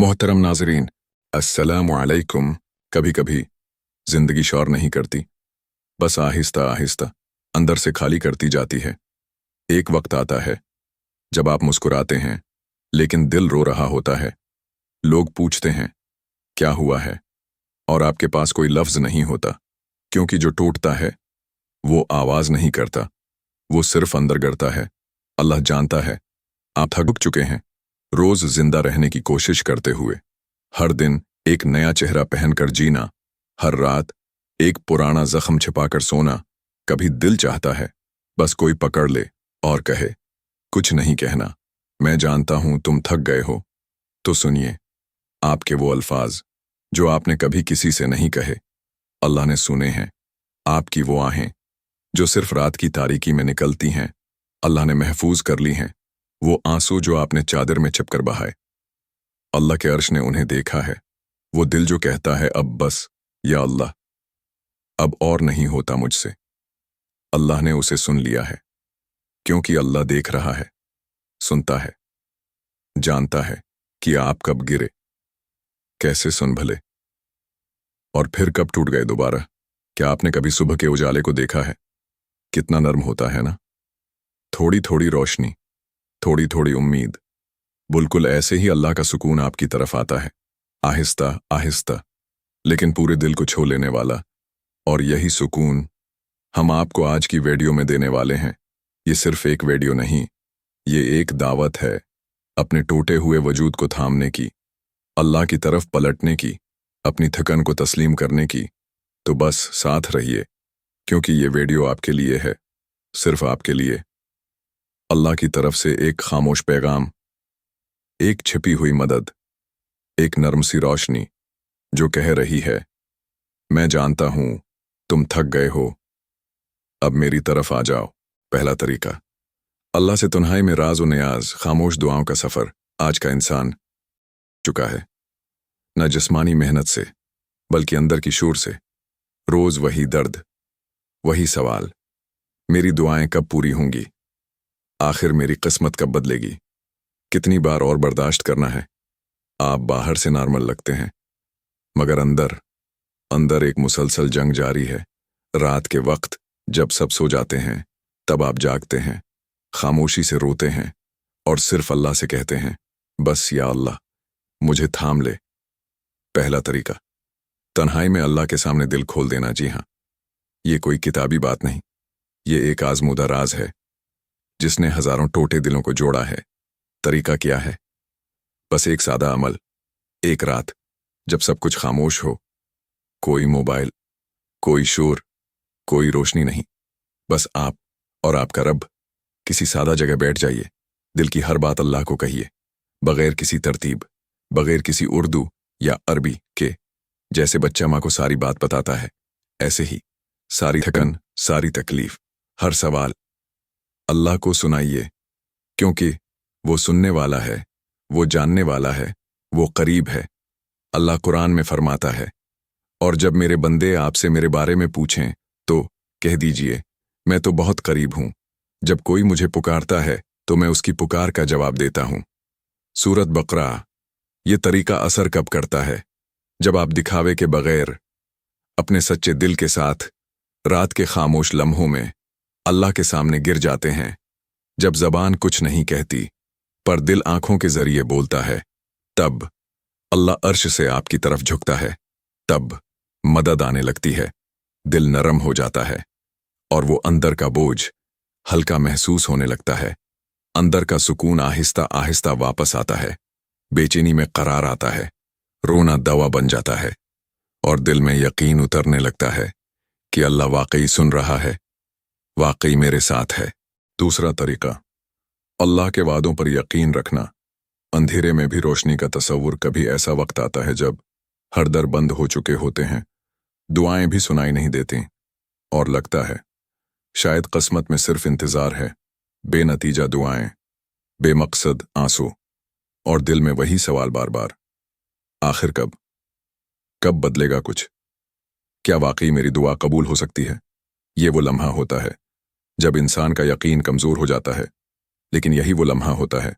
मोहतरम नाजरीन, अस्सलामु अलैकुम। कभी कभी जिंदगी शौर नहीं करती, बस आहिस्ता आहिस्ता अंदर से खाली करती जाती है। एक वक्त आता है जब आप मुस्कुराते हैं लेकिन दिल रो रहा होता है। लोग पूछते हैं क्या हुआ है, और आपके पास कोई लफ्ज नहीं होता, क्योंकि जो टूटता है वो आवाज नहीं करता, वो सिर्फ अंदर गिरता है। अल्लाह जानता है आप थक चुके हैं रोज जिंदा रहने की कोशिश करते हुए, हर दिन एक नया चेहरा पहनकर जीना, हर रात एक पुराना जख्म छिपाकर सोना। कभी दिल चाहता है बस कोई पकड़ ले और कहे कुछ नहीं कहना, मैं जानता हूं तुम थक गए हो। तो सुनिए आपके वो अल्फाज जो आपने कभी किसी से नहीं कहे। अल्लाह ने सुने हैं आपकी वो आहें जो सिर्फ रात की तारीकी में निकलती हैं। अल्लाह ने महफूज कर ली हैं वो आंसू जो आपने चादर में छिपकर बहाए। अल्लाह के अर्श ने उन्हें देखा है, वो दिल जो कहता है अब बस, या अल्लाह अब और नहीं होता मुझसे। अल्लाह ने उसे सुन लिया है, क्योंकि अल्लाह देख रहा है, सुनता है, जानता है कि आप कब गिरे, कैसे सुन भले, और फिर कब टूट गए दोबारा। क्या आपने कभी सुबह के उजाले को देखा है? कितना नर्म होता है ना, थोड़ी थोड़ी रोशनी, थोड़ी थोड़ी उम्मीद। बिल्कुल ऐसे ही अल्लाह का सुकून आपकी तरफ आता है, आहिस्ता आहिस्ता, लेकिन पूरे दिल को छू लेने वाला। और यही सुकून हम आपको आज की वीडियो में देने वाले हैं। ये सिर्फ एक वीडियो नहीं, ये एक दावत है अपने टूटे हुए वजूद को थामने की, अल्लाह की तरफ पलटने की, अपनी थकन को तस्लीम करने की। तो बस साथ रहिए, क्योंकि ये वीडियो आपके लिए है, सिर्फ आपके लिए। अल्लाह की तरफ से एक खामोश पैगाम, एक छिपी हुई मदद, एक नर्म सी रोशनी जो कह रही है मैं जानता हूं तुम थक गए हो, अब मेरी तरफ आ जाओ। पहला तरीका, अल्लाह से तन्हाई में राज व नियाज, खामोश दुआओं का सफर। आज का इंसान चुका है न जिस्मानी मेहनत से बल्कि अंदर की शूर से। रोज वही दर्द, वही सवाल, मेरी दुआएं कब पूरी होंगी, आखिर मेरी किस्मत कब बदलेगी, कितनी बार और बर्दाश्त करना है। आप बाहर से नॉर्मल लगते हैं, मगर अंदर अंदर एक मुसलसल जंग जारी है। रात के वक्त जब सब सो जाते हैं तब आप जागते हैं, खामोशी से रोते हैं और सिर्फ अल्लाह से कहते हैं बस या अल्लाह मुझे थाम ले। पहला तरीका, तन्हाई में अल्लाह के सामने दिल खोल देना। जी हाँ, ये कोई किताबी बात नहीं, ये एक आजमूदा राज है जिसने हजारों टूटे दिलों को जोड़ा है। तरीका क्या है? बस एक सादा अमल, एक रात जब सब कुछ खामोश हो, कोई मोबाइल, कोई शोर, कोई रोशनी नहीं, बस आप और आपका रब। किसी सादा जगह बैठ जाइए, दिल की हर बात अल्लाह को कहिए, बगैर किसी तरतीब, बगैर किसी उर्दू या अरबी के। जैसे बच्चा माँ को सारी बात बताता है, ऐसे ही सारी थकन, सारी तकलीफ, हर सवाल अल्लाह को सुनाइए, क्योंकि वो सुनने वाला है, वो जानने वाला है, वो करीब है। अल्लाह कुरान में फरमाता है, और जब मेरे बंदे आपसे मेरे बारे में पूछें तो कह दीजिए मैं तो बहुत करीब हूं, जब कोई मुझे पुकारता है तो मैं उसकी पुकार का जवाब देता हूं। सूरत बकरा। ये तरीका असर कब करता है? जब आप दिखावे के बगैर अपने सच्चे दिल के साथ रात के खामोश लम्हों में अल्लाह के सामने गिर जाते हैं। जब जबान कुछ नहीं कहती पर दिल आंखों के जरिए बोलता है, तब अल्लाह अर्श से आपकी तरफ झुकता है, तब मदद आने लगती है, दिल नरम हो जाता है और वो अंदर का बोझ हल्का महसूस होने लगता है। अंदर का सुकून आहिस्ता आहिस्ता वापस आता है, बेचैनी में करार आता है, रोना दवा बन जाता है और दिल में यकीन उतरने लगता है कि अल्लाह वाकई सुन रहा है, वाकई मेरे साथ है। दूसरा तरीका, अल्लाह के वादों पर यकीन रखना। अंधेरे में भी रोशनी का तसव्वुर। कभी ऐसा वक्त आता है जब हर दर बंद हो चुके होते हैं, दुआएं भी सुनाई नहीं देती और लगता है शायद किस्मत में सिर्फ इंतजार है। बेनतीजा दुआएं, बेमकसद आंसू और दिल में वही सवाल बार बार, आखिर कब, कब बदलेगा कुछ? क्या वाकई मेरी दुआ कबूल हो सकती है? ये वो लम्हा होता है जब इंसान का यकीन कमजोर हो जाता है, लेकिन यही वो लम्हा होता है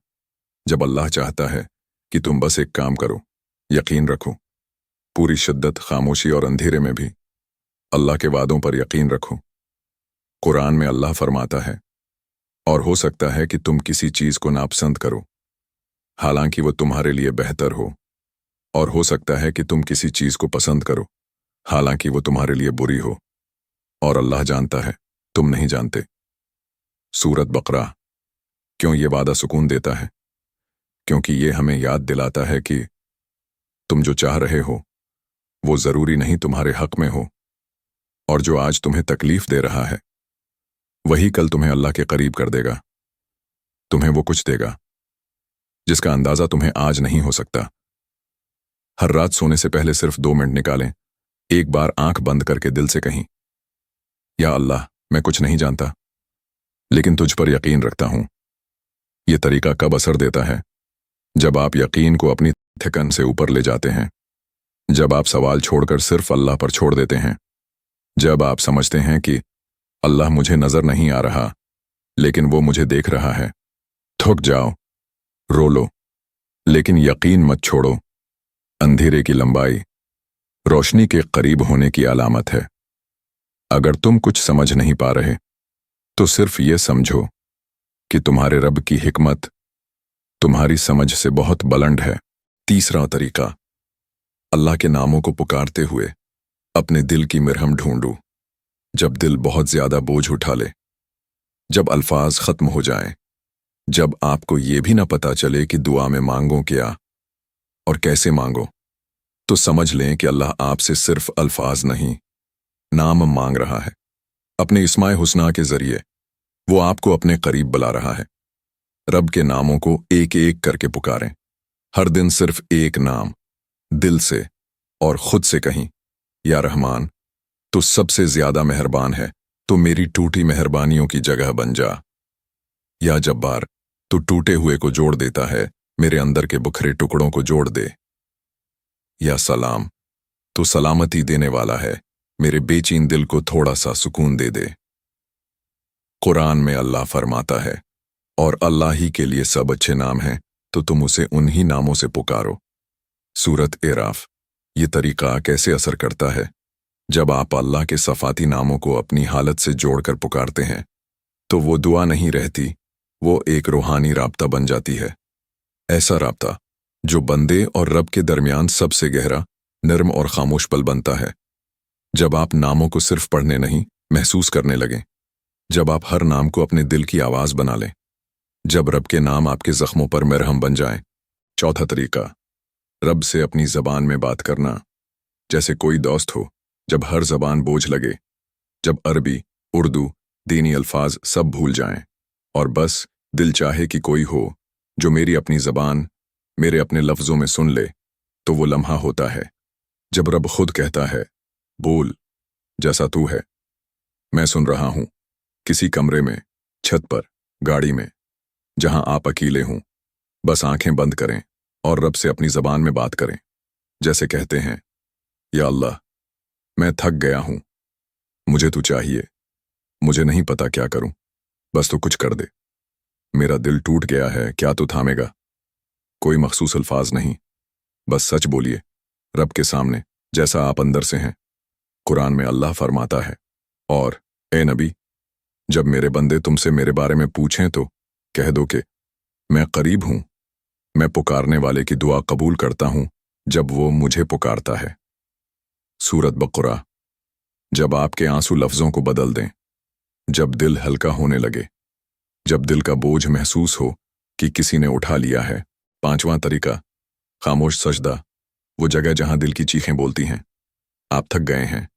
जब अल्लाह चाहता है कि तुम बस एक काम करो, यकीन रखो, पूरी शिद्दत, खामोशी और अंधेरे में भी अल्लाह के वादों पर यकीन रखो। कुरान में अल्लाह फरमाता है, और हो सकता है कि तुम किसी चीज को नापसंद करो, हालांकि वो तुम्हारे लिए बेहतर हो, और हो सकता है कि तुम किसी चीज को पसंद करो, हालांकि वो तुम्हारे लिए बुरी हो, और अल्लाह जानता है, तुम नहीं जानते। सूरत बकरा। क्यों ये वादा सुकून देता है? क्योंकि ये हमें याद दिलाता है कि तुम जो चाह रहे हो वो जरूरी नहीं तुम्हारे हक में हो, और जो आज तुम्हें तकलीफ दे रहा है वही कल तुम्हें अल्लाह के करीब कर देगा। तुम्हें वो कुछ देगा जिसका अंदाजा तुम्हें आज नहीं हो सकता। हर रात सोने से पहले सिर्फ 2 मिनट निकालें, एक बार आंख बंद करके दिल से कहीं, या अल्लाह, मैं कुछ नहीं जानता लेकिन तुझ पर यकीन रखता हूं। यह तरीका कब असर देता है? जब आप यकीन को अपनी थकन से ऊपर ले जाते हैं, जब आप सवाल छोड़कर सिर्फ अल्लाह पर छोड़ देते हैं, जब आप समझते हैं कि अल्लाह मुझे नजर नहीं आ रहा लेकिन वो मुझे देख रहा है। थक जाओ, रो लो, लेकिन यकीन मत छोड़ो। अंधेरे की लंबाई रोशनी के करीब होने की अलामत है। अगर तुम कुछ समझ नहीं पा रहे तो सिर्फ ये समझो कि तुम्हारे रब की हिकमत तुम्हारी समझ से बहुत बुलंद है। तीसरा तरीका, अल्लाह के नामों को पुकारते हुए अपने दिल की मरहम ढूंढो। जब दिल बहुत ज्यादा बोझ उठा ले, जब अल्फाज खत्म हो जाएं, जब आपको ये भी ना पता चले कि दुआ में मांगो क्या और कैसे मांगो, तो समझ लें कि अल्लाह आपसे सिर्फ अल्फाज नहीं, नाम मांग रहा है। अपने इस्माए हुस्ना के जरिए वो आपको अपने करीब बुला रहा है। रब के नामों को एक एक करके पुकारें। हर दिन सिर्फ एक नाम दिल से और खुद से कहीं, या रहमान, तो सबसे ज्यादा मेहरबान है, तो मेरी टूटी मेहरबानियों की जगह बन जा। या जब्बार, तो टूटे हुए को जोड़ देता है, मेरे अंदर के बुखरे टुकड़ों को जोड़ दे। या सलाम, तो सलामती देने वाला है, मेरे बेचैन दिल को थोड़ा सा सुकून दे दे। कुरान में अल्लाह फरमाता है, और अल्लाह ही के लिए सब अच्छे नाम हैं, तो तुम उसे उन्हीं नामों से पुकारो। सूरत एराफ। ये तरीका कैसे असर करता है? जब आप अल्लाह के सफाती नामों को अपनी हालत से जोड़कर पुकारते हैं तो वो दुआ नहीं रहती, वो एक रूहानी राब्ता बन जाती है। ऐसा राब्ता जो बंदे और रब के दरमियान सबसे गहरा, नर्म और खामोश पल बनता है। जब आप नामों को सिर्फ पढ़ने नहीं, महसूस करने लगें, जब आप हर नाम को अपने दिल की आवाज बना लें, जब रब के नाम आपके जख्मों पर मरहम बन जाएं। चौथा तरीका, रब से अपनी जबान में बात करना। जैसे कोई दोस्त हो, जब हर जबान बोझ लगे, जब अरबी, उर्दू, दीनी अल्फाज सब भूल जाएं, और बस दिल चाहे कि कोई हो जो मेरी अपनी जबान, मेरे अपने लफ्जों में सुन ले, तो वो लम्हा होता है जब रब खुद कहता है, बोल जैसा तू है, मैं सुन रहा हूं। किसी कमरे में, छत पर, गाड़ी में, जहां आप अकेले हों, बस आंखें बंद करें और रब से अपनी जबान में बात करें। जैसे कहते हैं, या अल्लाह, मैं थक गया हूं, मुझे तू चाहिए, मुझे नहीं पता क्या करूं, बस तू कुछ कर दे। मेरा दिल टूट गया है, क्या तू थामेगा? कोई मखसूस अल्फाज नहीं, बस सच बोलिए रब के सामने, जैसा आप अंदर से हैं। कुरान में अल्लाह फरमाता है, और ए नबी, जब मेरे बंदे तुमसे मेरे बारे में पूछें तो कह दो कि मैं करीब हूं, मैं पुकारने वाले की दुआ कबूल करता हूं जब वो मुझे पुकारता है। सूरत बकरा। जब आपके आंसू लफ्जों को बदल दें, जब दिल हल्का होने लगे, जब दिल का बोझ महसूस हो कि किसी ने उठा लिया है। पांचवां तरीका, खामोश सजदा, वो जगह जहां दिल की चीखें बोलती हैं। आप थक गए हैं,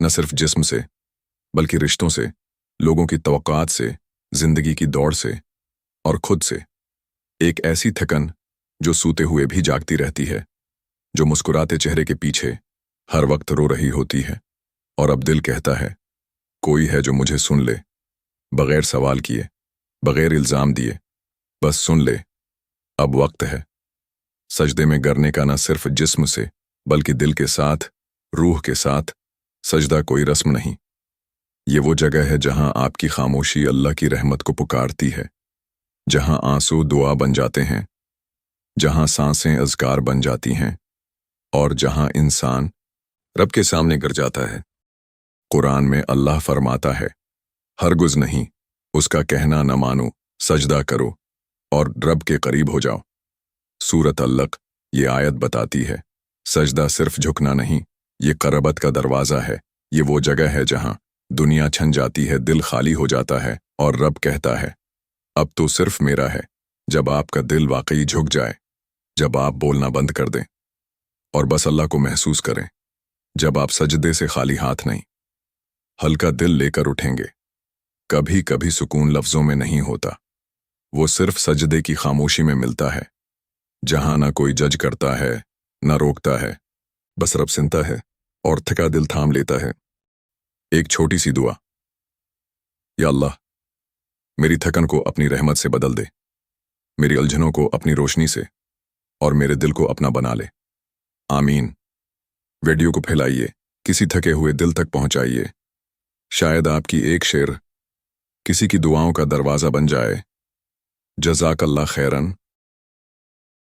न सिर्फ जिस्म से बल्कि रिश्तों से, लोगों की तवक्कात से, जिंदगी की दौड़ से और खुद से। एक ऐसी थकन जो सूते हुए भी जागती रहती है, जो मुस्कुराते चेहरे के पीछे हर वक्त रो रही होती है। और अब दिल कहता है, कोई है जो मुझे सुन ले, बगैर सवाल किए, बगैर इल्जाम दिए, बस सुन ले। अब वक्त है। सजदे में गिरने का, न सिर्फ जिस्म से बल्कि दिल के साथ, रूह के साथ। सजदा कोई रस्म नहीं, ये वो जगह है जहां आपकी खामोशी अल्लाह की रहमत को पुकारती है, जहां आंसू दुआ बन जाते हैं, जहां सांसें अज़कार बन जाती हैं, اور جہاں انسان رب کے سامنے گر جاتا ہے، قرآن میں اللہ فرماتا ہے، ہرگز نہیں، اس کا کہنا نہ مانو، سجدہ کرو اور رب کے قریب ہو جاؤ۔ سورۃ علق یہ آیت بتاتی ہے، سجدہ صرف جھکنا نہیں، یہ قربت کا دروازہ ہے، یہ وہ جگہ ہے جہاں دنیا چھن جاتی ہے، دل خالی ہو جاتا ہے اور رب کہتا ہے، اب تو صرف میرا ہے۔ جب آپ کا دل واقعی جھک جائے، جب آپ بولنا بند کر دیں اور بس اللہ کو محسوس کریں، جب آپ سجدے سے خالی ہاتھ نہیں، ہلکا دل لے کر اٹھیں گے۔ کبھی کبھی سکون لفظوں میں نہیں ہوتا، وہ صرف سجدے کی خاموشی میں ملتا ہے، جہاں نہ کوئی جج کرتا ہے، نہ روکتا ہے، بس رب سنتا ہے اور تھکا دل تھام لیتا ہے۔ ایک چھوٹی سی دعا، یا اللہ میری تھکن کو اپنی رحمت سے بدل دے، میری الجھنوں کو اپنی روشنی سے اور میرے دل کو اپنا بنا لے، آمین۔ ویڈیو کو پھیلائیے، کسی تھکے ہوئے دل تک پہنچائیے، شاید آپ کی ایک شعر کسی کی دعاؤں کا دروازہ بن جائے۔ جزاک اللہ خیرن۔